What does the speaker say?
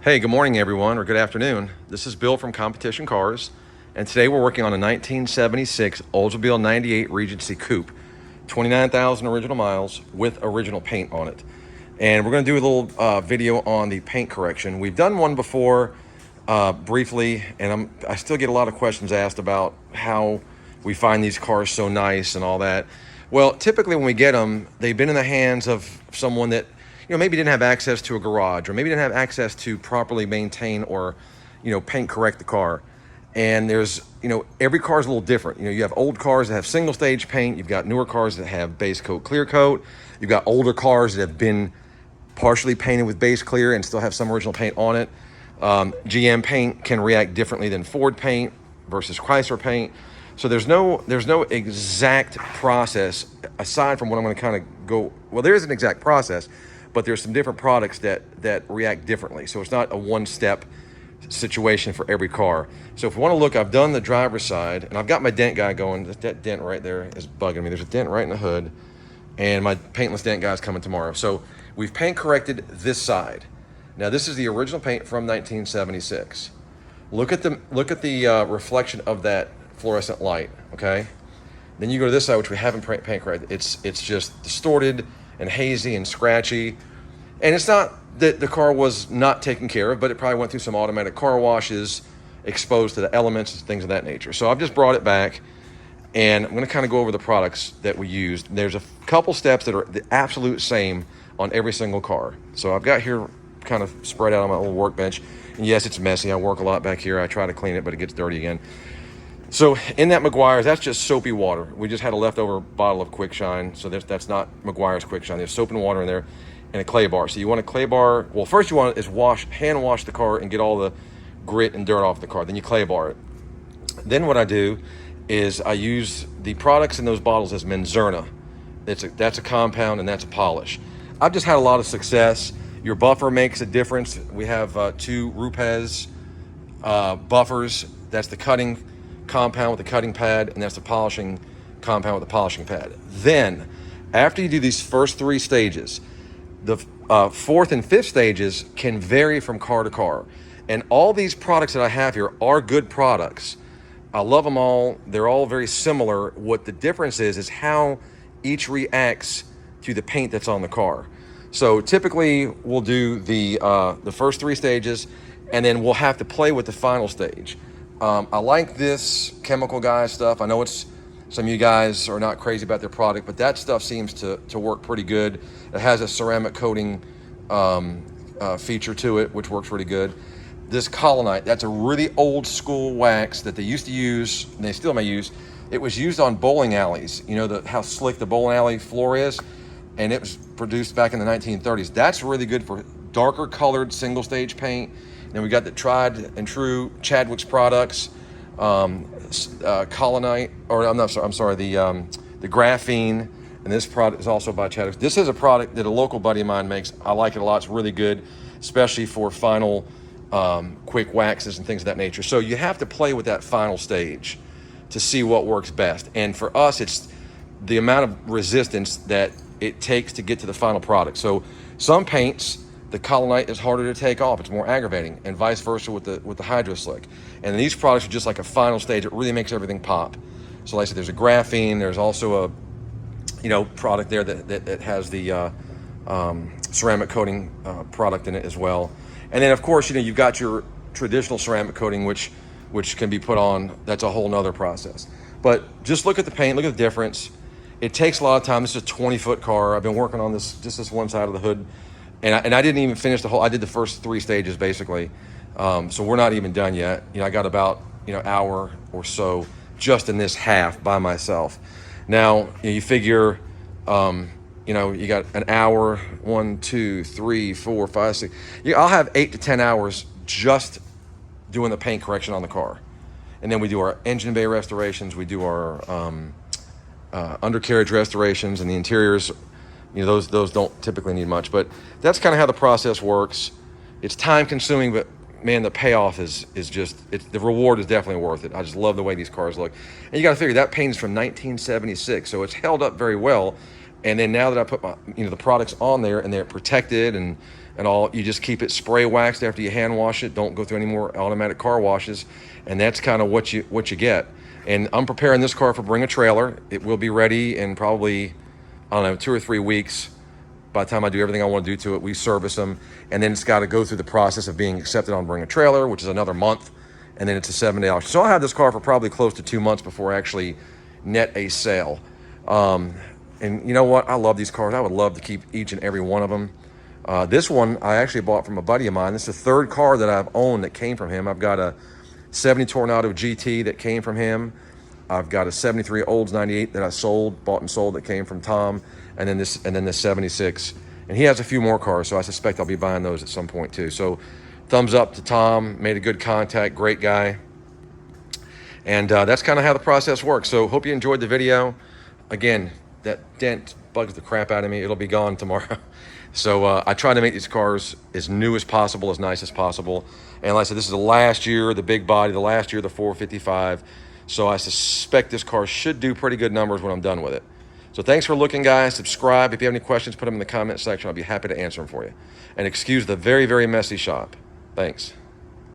Hey, good morning, everyone, or good afternoon. This is Bill from Competition Cars, and today we're working on a 1976 Oldsmobile 98 Regency Coupe, 29,000 original miles with original paint on it. And we're going to do a little video on the paint correction. We've done one before briefly, and I still get a lot of questions asked about how we find these cars so nice and all that. Well, typically when we get them, they've been in the hands of someone that maybe didn't have access to a garage, or maybe didn't have access to properly maintain or, paint correct the car. And there's, every car is a little different. You have old cars that have single stage paint. You've got newer cars that have base coat, clear coat. You've got older cars that have been partially painted with base clear and still have some original paint on it. GM paint can react differently than Ford paint versus Chrysler paint. So there's no exact process aside from what I'm going to kind of go. Well, there is an exact process, but there's some different products that react differently. So it's not a one-step situation for every car. So if you want to look, I've done the driver's side, and I've got my dent guy going. That dent right there is bugging me. There's a dent right in the hood, and my paintless dent guy is coming tomorrow. So we've paint corrected this side. Now this is the original paint from 1976. Look at the reflection of that fluorescent light. Okay. Then you go to this side, which we haven't paint corrected. It's just distorted and hazy and scratchy. And it's not that the car was not taken care of, but it probably went through some automatic car washes, exposed to the elements and things of that nature. So I've just brought it back, and I'm going to kind of go over the products that we used. There's a couple steps that are the absolute same on every single car. So I've got here kind of spread out on my little workbench. And yes, it's messy. I work a lot back here. I try to clean it, but it gets dirty again. So in that Meguiar's, that's just soapy water. We just had a leftover bottle of Quick Shine, so that's not Meguiar's Quick Shine. There's soap and water in there and a clay bar. So you want a clay bar. Well, first you want is hand wash the car and get all the grit and dirt off the car. Then you clay bar it. Then what I do is I use the products in those bottles as Menzerna. That's a compound and that's a polish. I've just had a lot of success. Your buffer makes a difference. We have two Rupes buffers. That's the cutting compound with the cutting pad, and that's the polishing compound with the polishing pad. Then after you do these first three stages, the fourth and fifth stages can vary from car to car, and all these products that I have here are good products. I love them all. They're all very similar. What the difference is how each reacts to the paint that's on the car. So typically we'll do the first three stages, and then we'll have to play with the final stage. I like this Chemical Guy stuff. I know some of you guys are not crazy about their product, but that stuff seems to work pretty good. It has a ceramic coating feature to it, which works really good. This Colonite, that's a really old school wax that they used to use, and they still may use. It was used on bowling alleys. You know how slick the bowling alley floor is, and it was produced back in the 1930s. That's really good for darker colored single stage paint. Then we got the tried and true Chadwick's products, Colonite, or I'm sorry, the Graphene, and this product is also by Chadwick's. This is a product that a local buddy of mine makes. I like it a lot. It's really good, especially for final quick waxes and things of that nature. So you have to play with that final stage to see what works best. And for us, it's the amount of resistance that it takes to get to the final product. So some paints, the Colonite is harder to take off. It's more aggravating, and vice versa with the Hydro Slick. And these products are just like a final stage. It really makes everything pop. So like I said, there's a Graphene. There's also a product there that has the ceramic coating product in it as well. And then of course you've got your traditional ceramic coating, which can be put on. That's a whole nother process. But just look at the paint. Look at the difference. It takes a lot of time. This is a 20-foot car. I've been working on this one side of the hood. And I didn't even finish I did the first three stages basically. So we're not even done yet. I got about, hour or so just in this half by myself. Now, you figure, you got an hour, 1, 2, 3, 4, 5, 6. I'll have 8 to 10 hours just doing the paint correction on the car. And then we do our engine bay restorations. We do our undercarriage restorations, and the interiors. Those don't typically need much, but that's kind of how the process works. It's time consuming, but man, the payoff is just, the reward is definitely worth it. I just love the way these cars look. And you got to figure that paint is from 1976, so it's held up very well. And then now that I put my, the products on there and they're protected and and all. You just keep it spray waxed after you hand wash it. Don't go through any more automatic car washes, and that's kind of what you get. And I'm preparing this car for Bring a Trailer. It will be ready in probably, I don't know, 2 or 3 weeks. By the time I do everything I want to do to it, we service them, and then it's got to go through the process of being accepted on Bring a Trailer, which is another month, and then it's a 7-day auction. So I'll have this car for probably close to 2 months before I actually net a sale. And you know what? I love these cars. I would love to keep each and every one of them. This one I actually bought from a buddy of mine. This is the third car that I've owned that came from him. I've got a 70 Tornado GT that came from him. I've got a 73 Olds 98 that I bought and sold that came from Tom, and then this 76. And he has a few more cars, so I suspect I'll be buying those at some point too. So thumbs up to Tom, made a good contact, great guy. And that's kind of how the process works. So hope you enjoyed the video. Again, that dent bugs the crap out of me. It'll be gone tomorrow. So I try to make these cars as new as possible, as nice as possible. And like I said, this is the last year, the big body, the last year, the 455. So I suspect this car should do pretty good numbers when I'm done with it. So thanks for looking, guys. Subscribe. If you have any questions, put them in the comment section. I'll be happy to answer them for you. And excuse the very, very messy shop. Thanks.